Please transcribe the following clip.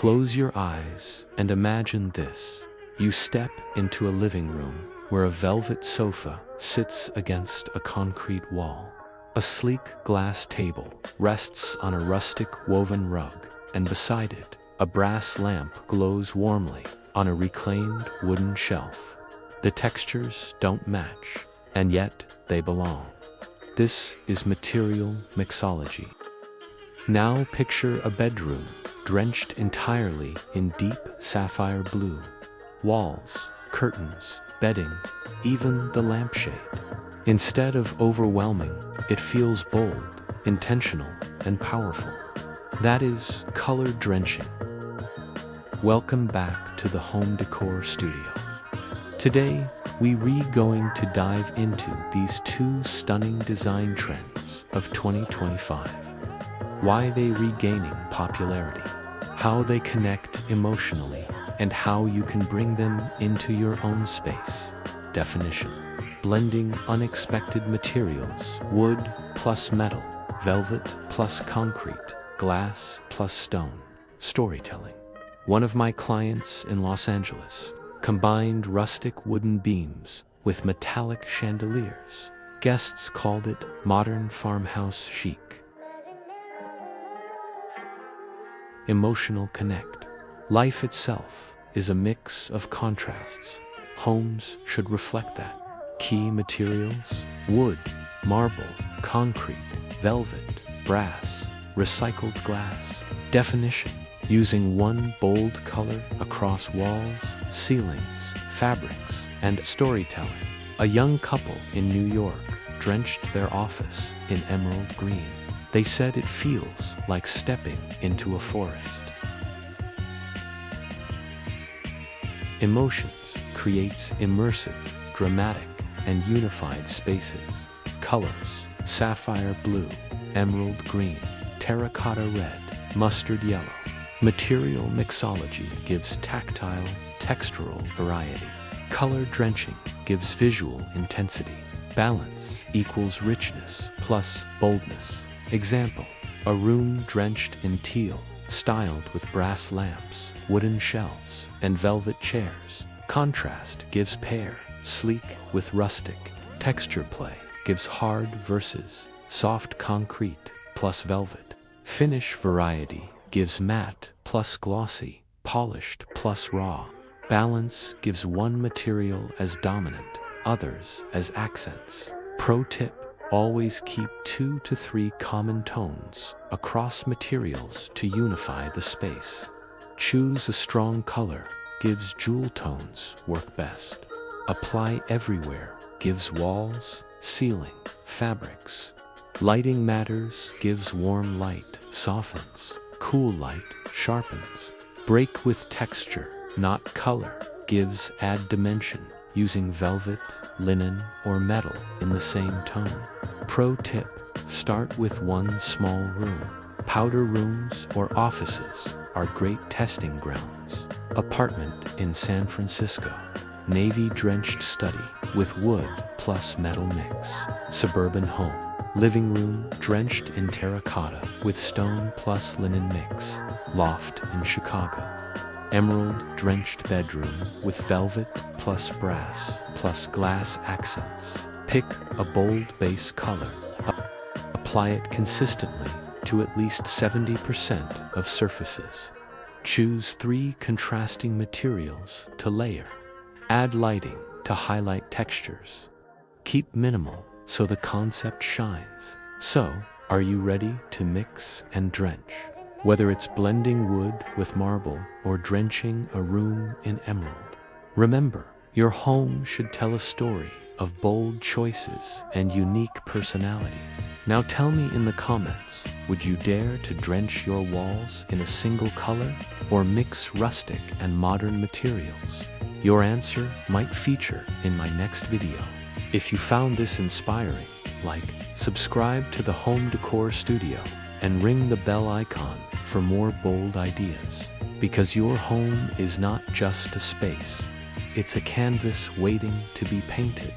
Close your eyes and imagine this. You step into a living room where a velvet sofa sits against a concrete wall. A sleek glass table rests on a rustic woven rug, and beside it, a brass lamp glows warmly on a reclaimed wooden shelf. The textures don't match, and yet they belong. This is material mixology. Now picture a bedroom drenched entirely in deep sapphire blue. Walls, curtains, bedding, even the lampshade. Instead of overwhelming, it feels bold, intentional, and powerful. That is color drenching. Welcome back to the Home Decor Studio. Today, we're going to dive into these two stunning design trends of 2025. Why they regaining popularity, how they connect emotionally, and how you can bring them into your own space. Definition: blending unexpected materials, wood plus metal, velvet plus concrete, glass plus stone. Storytelling: one of my clients in Los Angeles combined rustic wooden beams with metallic chandeliers. Guests called it modern farmhouse chic. Emotional connect: life itself is a mix of contrasts. Homes should reflect that. Key materials: wood, marble, concrete, velvet, brass, recycled glass. Definition: using one bold color across walls, ceilings, fabrics, and storytelling. A young couple in New York drenched their office in emerald green. They said it feels like stepping into a forest. Emotions creates immersive, dramatic, and unified spaces. Colors: sapphire blue, emerald green, terracotta red, mustard yellow. Material mixology gives tactile, textural variety. Color drenching gives visual intensity. Balance equals richness plus boldness. Example: a room drenched in teal, styled with brass lamps, wooden shelves, and velvet chairs. Contrast gives pear, sleek with rustic. Texture play gives hard versus soft concrete plus velvet. Finish variety gives matte plus glossy, polished plus raw. Balance gives one material as dominant, others as accents. Pro tip: always keep 2 to 3 common tones across materials to unify the space. Choose a strong color, gives jewel tones work best. Apply everywhere gives walls, ceiling, fabrics. Lighting matters, gives warm light, softens. Cool light sharpens. Break with texture, not color, gives add dimension, using velvet, linen, or metal in the same tone. Pro tip: start with one small room. Powder rooms or offices are great testing grounds. Apartment in San Francisco: navy drenched study with wood plus metal mix. Suburban home: living room drenched in terracotta with stone plus linen mix. Loft in Chicago: emerald drenched bedroom with velvet plus brass plus glass accents. Pick a bold base color. Apply it consistently to at least 70% of surfaces. Choose 3 contrasting materials to layer. Add lighting to highlight textures. Keep minimal so the concept shines. So, are you ready to mix and drench? Whether it's blending wood with marble or drenching a room in emerald. Remember, your home should tell a story of bold choices and unique personality. Now tell me in the comments, would you dare to drench your walls in a single color or mix rustic and modern materials? Your answer might feature in my next video. If you found this inspiring, like, subscribe to the Home Decor Studio, and ring the bell icon for more bold ideas. Because your home is not just a space, it's a canvas waiting to be painted.